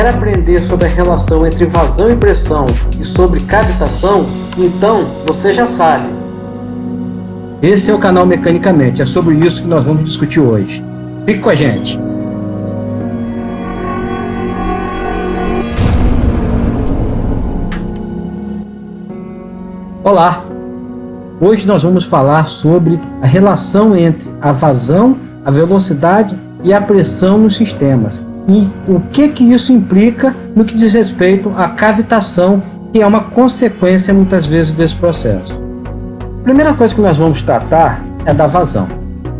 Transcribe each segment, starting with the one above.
Quer aprender sobre a relação entre vazão e pressão e sobre cavitação? Então você já sabe. Esse é o canal Mecanicamente, é sobre isso que nós vamos discutir hoje. Fique com a gente. Olá! Hoje nós vamos falar sobre a relação entre a vazão, a velocidade e a pressão nos sistemas. E o que isso implica no que diz respeito à cavitação, que é uma consequência muitas vezes desse processo. A primeira coisa que nós vamos tratar é da vazão.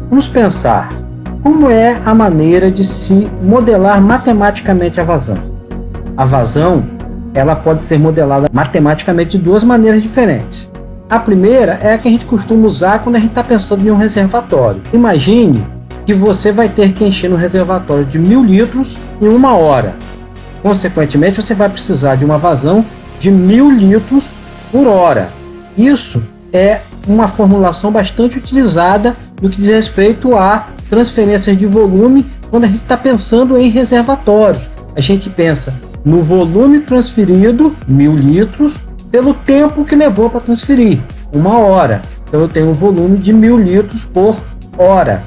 Vamos pensar como é a maneira de se modelar matematicamente a vazão. A vazão, ela pode ser modelada matematicamente de duas maneiras diferentes. A primeira é a que a gente costuma usar quando a gente está pensando em um reservatório. Imagine que você vai ter que encher um reservatório de 1000 litros em 1 hora. Consequentemente, você vai precisar de uma vazão de 1000 litros por hora. Isso é uma formulação bastante utilizada no que diz respeito a transferências de volume quando a gente está pensando em reservatórios. A gente pensa no volume transferido, 1000 litros, pelo tempo que levou para transferir, 1 hora. Então eu tenho um volume de 1000 litros por hora.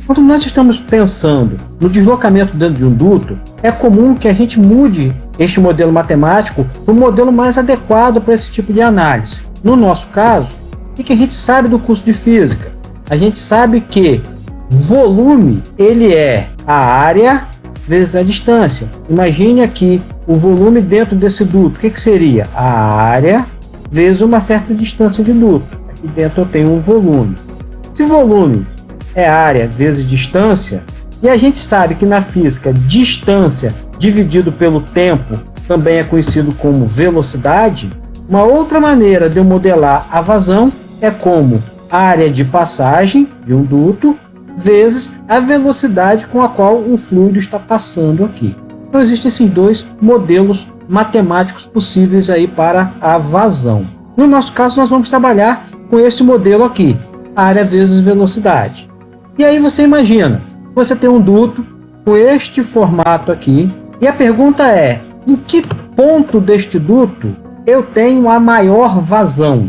Quando nós estamos pensando no deslocamento dentro de um duto, é comum que a gente mude este modelo matemático para um modelo mais adequado para esse tipo de análise. No nosso caso, o que a gente sabe do curso de física? A gente sabe que volume ele é a área vezes a distância. Imagine aqui o volume dentro desse duto. O que seria? A área vezes uma certa distância de duto. Aqui dentro eu tenho um volume. Se volume é área vezes distância, e a gente sabe que na física distância dividido pelo tempo também é conhecido como velocidade, uma outra maneira de eu modelar a vazão é como área de passagem de um duto vezes a velocidade com a qual o fluido está passando aqui. Então existem esses dois modelos matemáticos possíveis aí para a vazão. No nosso caso, nós vamos trabalhar com esse modelo aqui, área vezes velocidade. E aí você imagina, você tem um duto com este formato aqui, e a pergunta é, em que ponto deste duto eu tenho a maior vazão?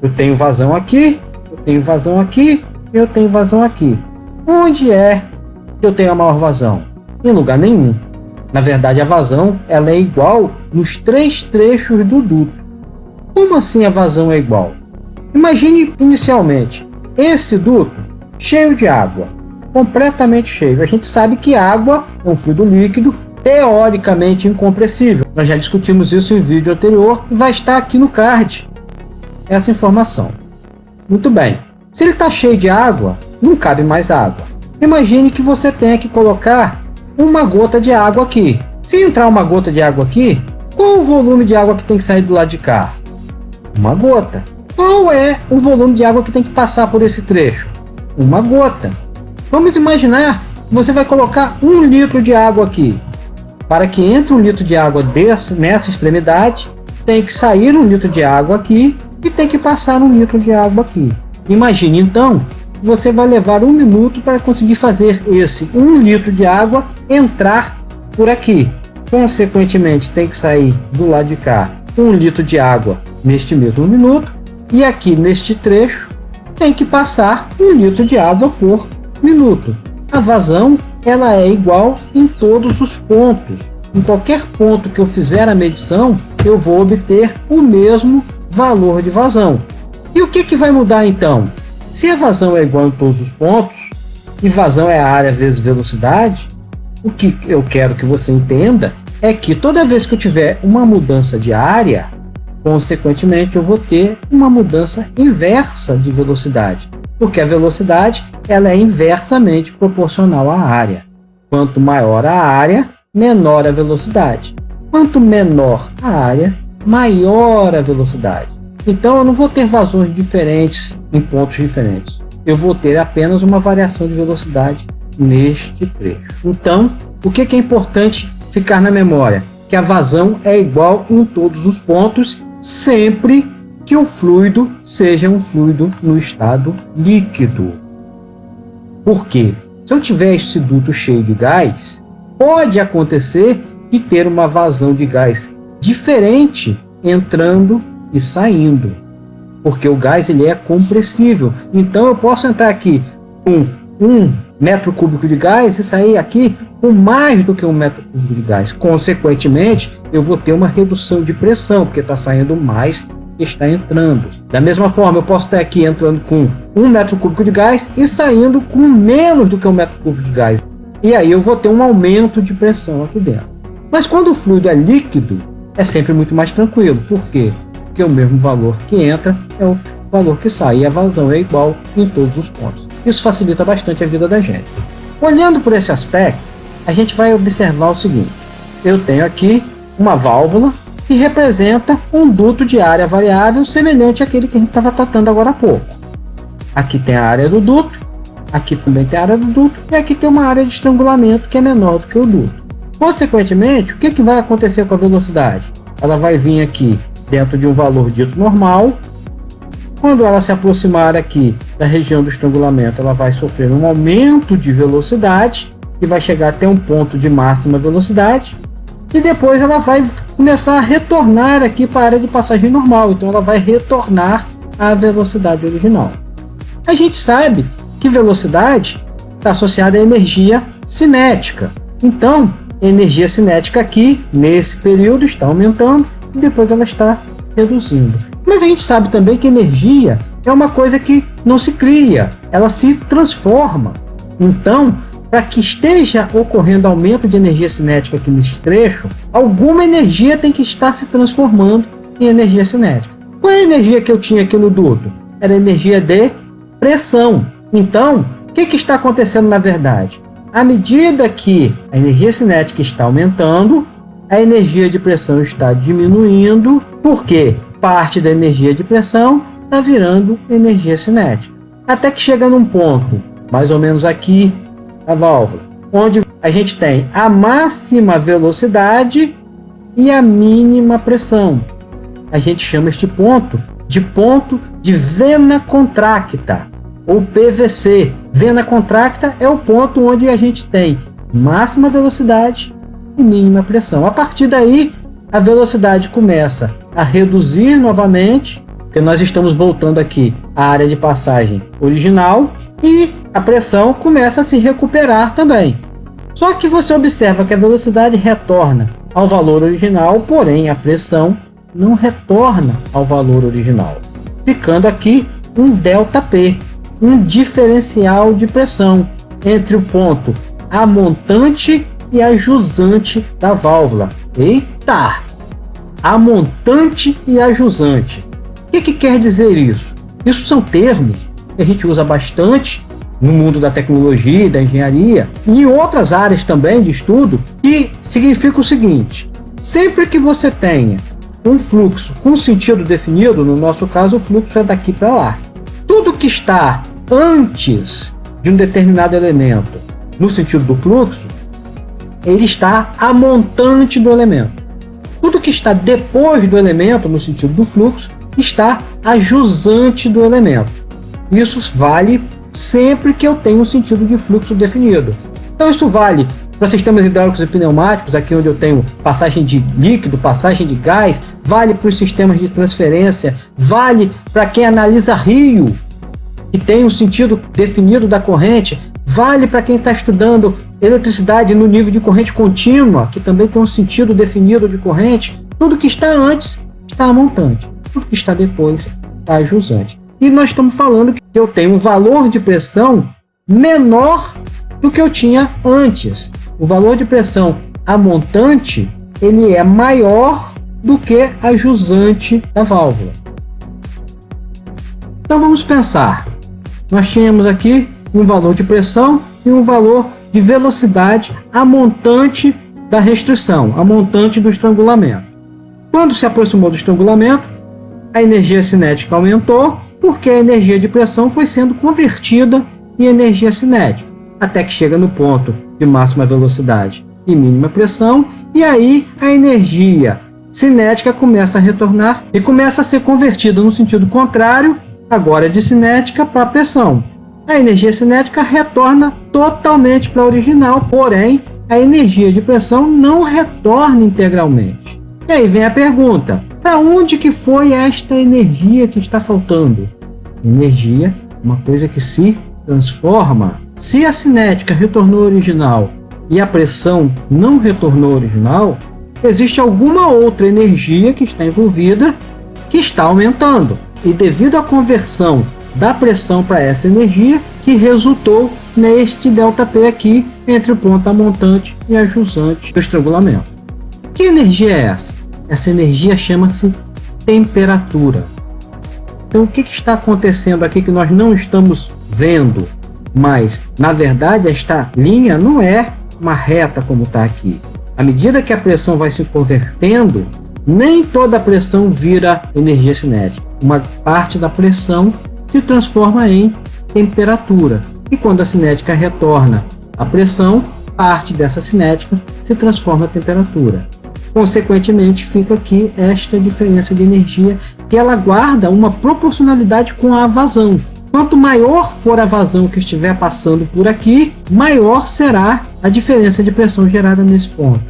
Eu tenho vazão aqui, eu tenho vazão aqui, eu tenho vazão aqui. Onde é que eu tenho a maior vazão? Em lugar nenhum. Na verdade, a vazão ela é igual nos 3 trechos do duto. Como assim a vazão é igual? Imagine inicialmente esse duto cheio de água, completamente cheio. A gente sabe que água é um fluido líquido teoricamente incompressível. Nós já discutimos isso em vídeo anterior e vai estar aqui no card essa informação. Muito bem. Se ele está cheio de água, não cabe mais água. Imagine que você tenha que colocar uma gota de água aqui. Se entrar uma gota de água aqui, qual o volume de água que tem que sair do lado de cá? Uma gota. Qual é o volume de água que tem que passar por esse trecho? Uma gota. Vamos imaginar que você vai colocar 1 litro de água aqui. Para que entre 1 litro de água nessa extremidade, tem que sair 1 litro de água aqui e tem que passar 1 litro de água aqui. Imagine então, você vai levar 1 minuto para conseguir fazer esse 1 litro de água entrar por aqui. Consequentemente, tem que sair do lado de cá 1 litro de água neste mesmo minuto. E aqui neste trecho, tem que passar 1 litro de água por minuto. A vazão ela é igual em todos os pontos. Em qualquer ponto que eu fizer a medição, eu vou obter o mesmo valor de vazão. E o que vai mudar então? Se a vazão é igual em todos os pontos, e vazão é a área vezes velocidade, o que eu quero que você entenda é que toda vez que eu tiver uma mudança de área, consequentemente eu vou ter uma mudança inversa de velocidade, porque a velocidade ela é inversamente proporcional à área. Quanto maior a área, menor a velocidade. Quanto menor a área, maior a velocidade. Então eu não vou ter vazões diferentes em pontos diferentes. Eu vou ter apenas uma variação de velocidade neste trecho. Então, o que é importante ficar na memória? Que a vazão é igual em todos os pontos, sempre que o fluido seja um fluido no estado líquido. Por quê? Se eu tiver este duto cheio de gás, pode acontecer de ter uma vazão de gás diferente entrando e saindo, porque o gás ele é compressível. Então eu posso entrar aqui com 1 metro cúbico de gás e sair aqui com mais do que 1 metro cúbico de gás. Consequentemente, eu vou ter uma redução de pressão, porque está saindo mais que está entrando. Da mesma forma, eu posso estar aqui entrando com 1 metro cúbico de gás e saindo com menos do que 1 metro cúbico de gás. E aí eu vou ter um aumento de pressão aqui dentro. Mas quando o fluido é líquido, é sempre muito mais tranquilo. Por quê? Porque o mesmo valor que entra é o valor que sai, e a vazão é igual em todos os pontos. Isso facilita bastante a vida da gente. Olhando por esse aspecto, a gente vai observar o seguinte: eu tenho aqui uma válvula que representa um duto de área variável semelhante àquele que a gente estava tratando agora há pouco. Aqui tem a área do duto, aqui também tem a área do duto, e aqui tem uma área de estrangulamento que é menor do que o duto. Consequentemente, o que vai acontecer com a velocidade? Ela vai vir aqui dentro de um valor dito normal. Quando ela se aproximar aqui da região do estrangulamento, ela vai sofrer um aumento de velocidade e vai chegar até um ponto de máxima velocidade, e depois ela vai começar a retornar aqui para a área de passagem normal. Então ela vai retornar à velocidade original. A gente sabe que velocidade está associada à energia cinética. Então, a energia cinética aqui, nesse período, está aumentando e depois ela está reduzindo. Mas a gente sabe também que energia é uma coisa que não se cria, ela se transforma. Então, para que esteja ocorrendo aumento de energia cinética aqui nesse trecho, alguma energia tem que estar se transformando em energia cinética. Qual é a energia que eu tinha aqui no duto? Era energia de pressão. Então, o que está acontecendo na verdade? À medida que a energia cinética está aumentando, a energia de pressão está diminuindo, porque parte da energia de pressão está virando energia cinética. Até que chega num ponto, mais ou menos aqui, a válvula, onde a gente tem a máxima velocidade e a mínima pressão. A gente chama este ponto de vena contracta, ou PVC. Vena contracta é o ponto onde a gente tem máxima velocidade e mínima pressão. A partir daí, a velocidade começa a reduzir novamente, porque nós estamos voltando aqui à área de passagem original, e a pressão começa a se recuperar também. Só que você observa que a velocidade retorna ao valor original, porém a pressão não retorna ao valor original, ficando aqui um ΔP, um diferencial de pressão entre o ponto amontante e a jusante da válvula. Eita! Amontante e a jusante. O que quer dizer isso? Isso são termos que a gente usa bastante no mundo da tecnologia e da engenharia e em outras áreas também de estudo, que significa o seguinte: sempre que você tenha um fluxo com sentido definido, no nosso caso o fluxo é daqui para lá, tudo que está antes de um determinado elemento no sentido do fluxo, ele está a montante do elemento. Tudo que está depois do elemento no sentido do fluxo está a jusante do elemento. Isso vale sempre que eu tenho um sentido de fluxo definido. Então isso vale para sistemas hidráulicos e pneumáticos, aqui onde eu tenho passagem de líquido, passagem de gás, vale para os sistemas de transferência, vale para quem analisa rio, que tem um sentido definido da corrente, vale para quem está estudando eletricidade no nível de corrente contínua, que também tem um sentido definido de corrente. Tudo que está antes está a montante, tudo que está depois está a jusante. E nós estamos falando que eu tenho um valor de pressão menor do que eu tinha antes. O valor de pressão a montante, ele é maior do que a jusante da válvula. Então vamos pensar. Nós tínhamos aqui um valor de pressão e um valor de velocidade a montante da restrição, a montante do estrangulamento. Quando se aproximou do estrangulamento, a energia cinética aumentou, porque a energia de pressão foi sendo convertida em energia cinética, até que chega no ponto de máxima velocidade e mínima pressão, e aí a energia cinética começa a retornar e começa a ser convertida no sentido contrário, agora de cinética para pressão. A energia cinética retorna totalmente para a original, porém a energia de pressão não retorna integralmente. E aí vem a pergunta: para onde que foi esta energia que está faltando? Energia, uma coisa que se transforma. Se a cinética retornou original e a pressão não retornou original, existe alguma outra energia que está envolvida que está aumentando. E devido à conversão da pressão para essa energia, que resultou neste ΔP aqui entre o ponta montante e a jusante do estrangulamento. Que energia é essa? Essa energia chama-se temperatura. Então o que está acontecendo aqui que nós não estamos vendo? Mas na verdade esta linha não é uma reta como está aqui. À medida que a pressão vai se convertendo, nem toda a pressão vira energia cinética. Uma parte da pressão se transforma em temperatura. E quando a cinética retorna à pressão, parte dessa cinética se transforma em temperatura. Consequentemente, fica aqui esta diferença de energia, que ela guarda uma proporcionalidade com a vazão. Quanto maior for a vazão que estiver passando por aqui, maior será a diferença de pressão gerada nesse ponto.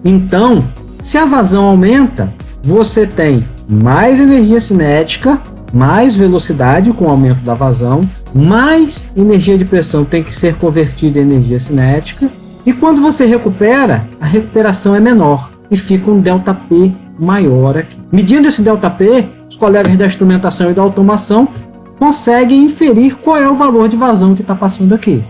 Então, se a vazão aumenta, você tem mais energia cinética, mais velocidade com o aumento da vazão, mais energia de pressão tem que ser convertida em energia cinética, e quando você recupera, a recuperação é menor e fica um ΔP maior aqui. Medindo esse ΔP, os colegas da instrumentação e da automação conseguem inferir qual é o valor de vazão que está passando aqui,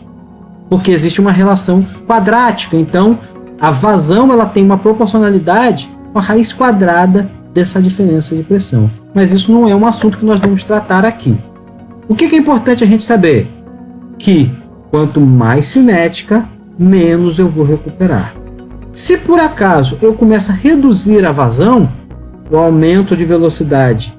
porque existe uma relação quadrática. Então a vazão ela tem uma proporcionalidade com a raiz quadrada dessa diferença de pressão. Mas isso não é um assunto que nós vamos tratar aqui. O que é importante a gente saber? Que quanto mais cinética, menos eu vou recuperar. Se por acaso eu começo a reduzir a vazão, o aumento de velocidade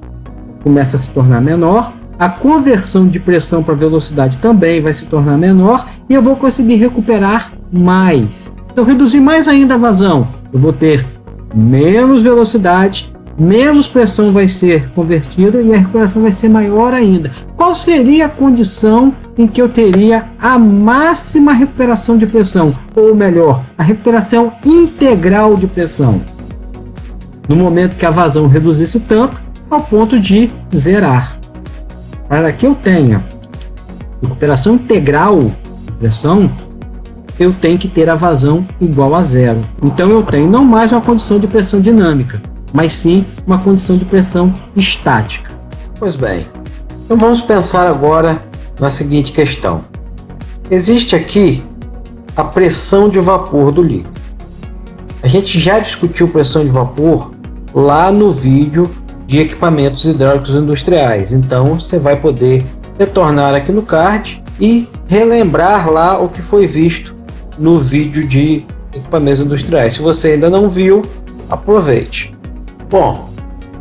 começa a se tornar menor, a conversão de pressão para velocidade também vai se tornar menor e eu vou conseguir recuperar mais. Se eu reduzir mais ainda a vazão, eu vou ter menos velocidade, menos pressão vai ser convertida e a recuperação vai ser maior ainda. Qual seria a condição em que eu teria a máxima recuperação de pressão? Ou melhor, a recuperação integral de pressão? No momento que a vazão reduzisse tanto, ao ponto de zerar. Para que eu tenha recuperação integral de pressão, eu tenho que ter a vazão igual a zero. Então eu tenho não mais uma condição de pressão dinâmica, mas sim uma condição de pressão estática. Pois bem, então vamos pensar agora na seguinte questão. Existe aqui a pressão de vapor do líquido. A gente já discutiu pressão de vapor lá no vídeo de equipamentos hidráulicos industriais, então você vai poder retornar aqui no card e relembrar lá o que foi visto no vídeo de equipamentos industriais. Se você ainda não viu, aproveite. Bom,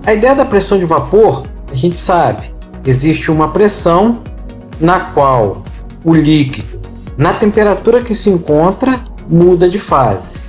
a ideia da pressão de vapor, a gente sabe, existe uma pressão na qual o líquido, na temperatura que se encontra, muda de fase.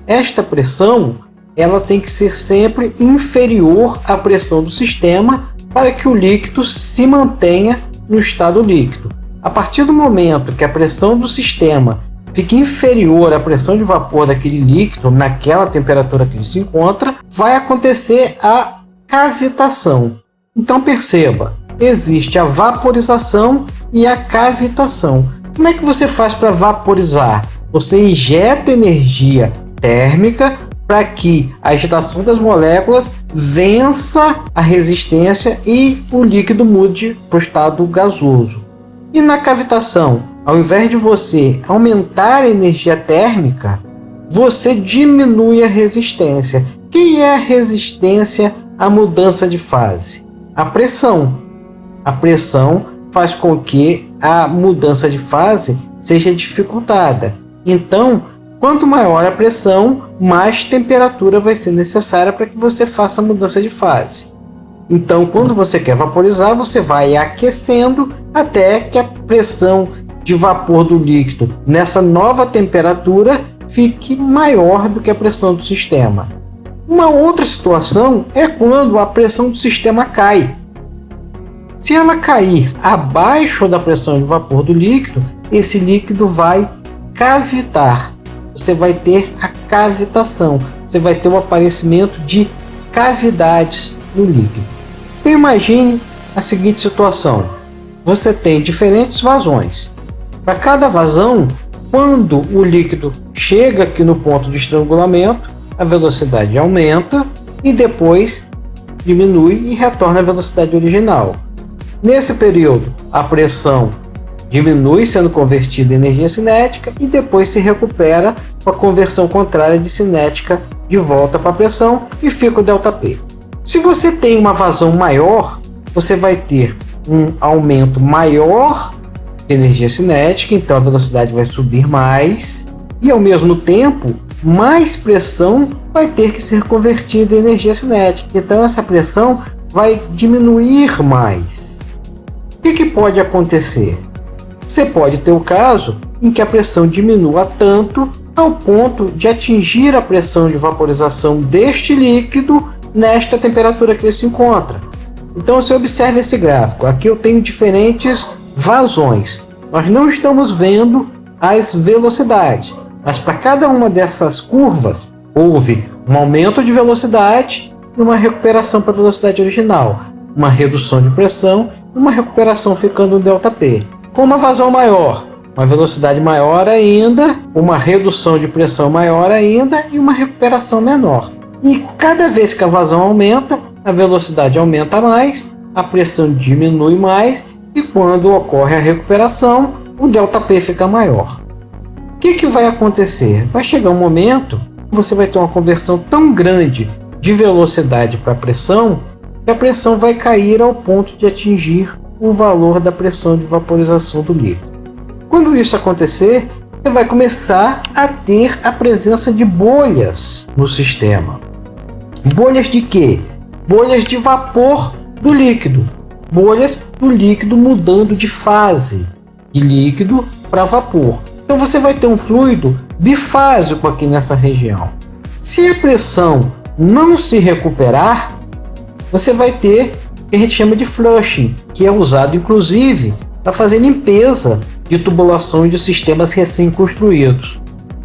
Esta pressão, ela tem que ser sempre inferior à pressão do sistema para que o líquido se mantenha no estado líquido. A partir do momento que a pressão do sistema fica inferior à pressão de vapor daquele líquido, naquela temperatura que ele se encontra, vai acontecer a cavitação. Então perceba, existe a vaporização e a cavitação. Como é que você faz para vaporizar? Você injeta energia térmica para que a agitação das moléculas vença a resistência e o líquido mude para o estado gasoso. E na cavitação, ao invés de você aumentar a energia térmica, você diminui a resistência. O que é a resistência à mudança de fase? A pressão. A pressão faz com que a mudança de fase seja dificultada. Então, quanto maior a pressão, mais temperatura vai ser necessária para que você faça a mudança de fase. Então, quando você quer vaporizar, você vai aquecendo até que a pressão de vapor do líquido nessa nova temperatura fique maior do que a pressão do sistema. Uma outra situação é quando a pressão do sistema cai. Se ela cair abaixo da pressão de vapor do líquido, esse líquido vai cavitar. você vai ter a cavitação, você vai ter o aparecimento de cavidades no líquido. Então imagine a seguinte situação: você tem diferentes vazões. Para cada vazão, quando o líquido chega aqui no ponto de estrangulamento, a velocidade aumenta e depois diminui e retorna à velocidade original. Nesse período, a pressão diminui, sendo convertida em energia cinética, e depois se recupera com a conversão contrária de cinética de volta para a pressão e fica o ΔP. Se você tem uma vazão maior, você vai ter um aumento maior de energia cinética, então a velocidade vai subir mais e ao mesmo tempo mais pressão vai ter que ser convertida em energia cinética, então essa pressão vai diminuir mais. O que pode acontecer? Você pode ter o caso em que a pressão diminua tanto ao ponto de atingir a pressão de vaporização deste líquido nesta temperatura que ele se encontra. Então você observa esse gráfico, aqui eu tenho diferentes vazões. Nós não estamos vendo as velocidades, mas para cada uma dessas curvas houve um aumento de velocidade e uma recuperação para a velocidade original, uma redução de pressão e uma recuperação ficando no ΔP. Com uma vazão maior, uma velocidade maior ainda, uma redução de pressão maior ainda e uma recuperação menor. E cada vez que a vazão aumenta, a velocidade aumenta mais, a pressão diminui mais e quando ocorre a recuperação, o ΔP fica maior. O que vai acontecer? Vai chegar um momento que você vai ter uma conversão tão grande de velocidade para pressão que a pressão vai cair ao ponto de atingir o valor da pressão de vaporização do líquido. Quando isso acontecer, você vai começar a ter a presença de bolhas no sistema. Bolhas de quê? Bolhas de vapor do líquido. Bolhas do líquido mudando de fase, de líquido para vapor. Então você vai ter um fluido bifásico aqui nessa região. Se a pressão não se recuperar, você vai ter o que a gente chama de flushing, que é usado inclusive para fazer limpeza de tubulação de sistemas recém-construídos.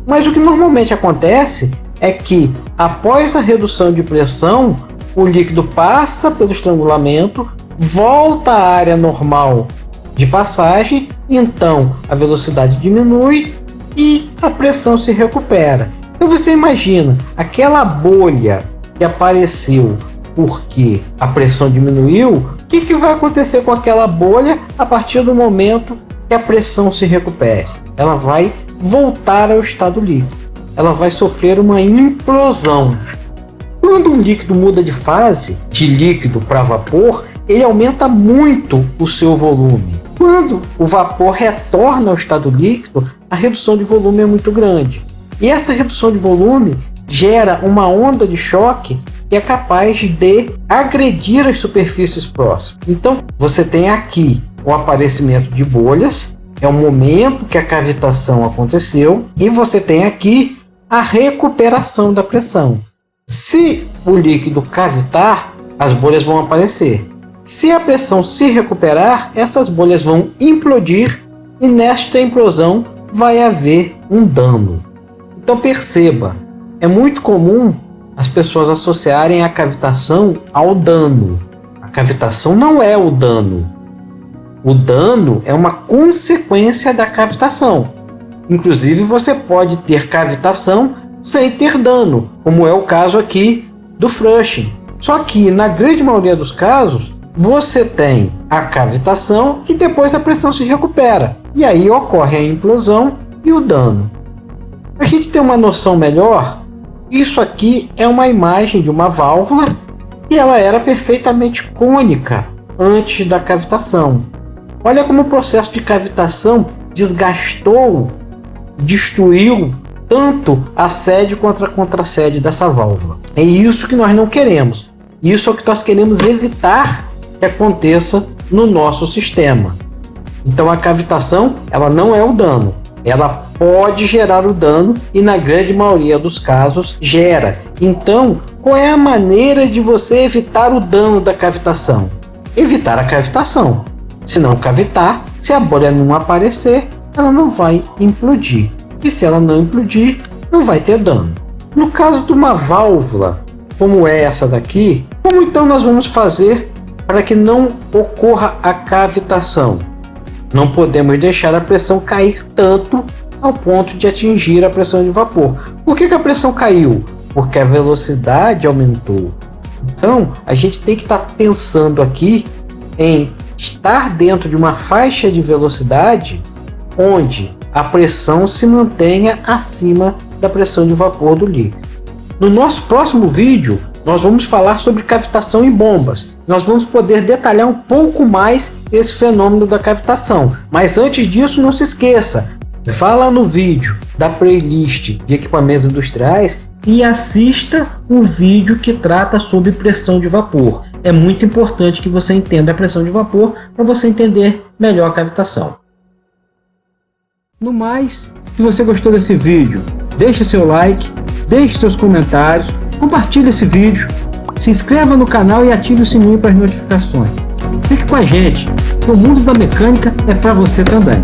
Mas o que normalmente acontece é que após a redução de pressão, o líquido passa pelo estrangulamento, volta à área normal de passagem, então a velocidade diminui e a pressão se recupera. Então você imagina aquela bolha que apareceu porque a pressão diminuiu, o que vai acontecer com aquela bolha a partir do momento que a pressão se recupere? Ela vai voltar ao estado líquido, ela vai sofrer uma implosão. Quando um líquido muda de fase, de líquido para vapor, ele aumenta muito o seu volume. Quando o vapor retorna ao estado líquido, a redução de volume é muito grande. E essa redução de volume gera uma onda de choque que é capaz de agredir as superfícies próximas. Então, você tem aqui o aparecimento de bolhas, é o momento que a cavitação aconteceu, e você tem aqui a recuperação da pressão. Se o líquido cavitar, as bolhas vão aparecer. Se a pressão se recuperar, essas bolhas vão implodir e nesta implosão vai haver um dano. Então perceba, é muito comum as pessoas associarem a cavitação ao dano. A cavitação não é o dano. O dano é uma consequência da cavitação. Inclusive você pode ter cavitação sem ter dano, como é o caso aqui do flushing. Só que na grande maioria dos casos, você tem a cavitação e depois a pressão se recupera. E aí ocorre a implosão e o dano. Para a gente ter uma noção melhor, isso aqui é uma imagem de uma válvula e ela era perfeitamente cônica antes da cavitação. Olha como o processo de cavitação desgastou, destruiu tanto a sede quanto a contrasede dessa válvula. É isso que nós não queremos. Isso é o que nós queremos evitar que aconteça no nosso sistema. Então a cavitação, ela não é o dano. Ela pode gerar o dano e na grande maioria dos casos gera. Então, qual é a maneira de você evitar o dano da cavitação? Evitar a cavitação. Se não cavitar, se a bolha não aparecer, ela não vai implodir. E se ela não implodir, não vai ter dano. No caso de uma válvula como essa daqui, como então nós vamos fazer para que não ocorra a cavitação? Não podemos deixar a pressão cair tanto ao ponto de atingir a pressão de vapor. Por que a pressão caiu? Porque a velocidade aumentou. Então, a gente tem que estar pensando aqui em estar dentro de uma faixa de velocidade onde a pressão se mantenha acima da pressão de vapor do líquido. No nosso próximo vídeo, nós vamos falar sobre cavitação em bombas. Nós vamos poder detalhar um pouco mais esse fenômeno da cavitação. Mas antes disso, não se esqueça, vá lá no vídeo da playlist de equipamentos industriais e assista o vídeo que trata sobre pressão de vapor. É muito importante que você entenda a pressão de vapor para você entender melhor a cavitação. No mais, se você gostou desse vídeo, deixe seu like, deixe seus comentários, compartilhe esse vídeo, se inscreva no canal e ative o sininho para as notificações. Fique com a gente, o mundo da mecânica é para você também.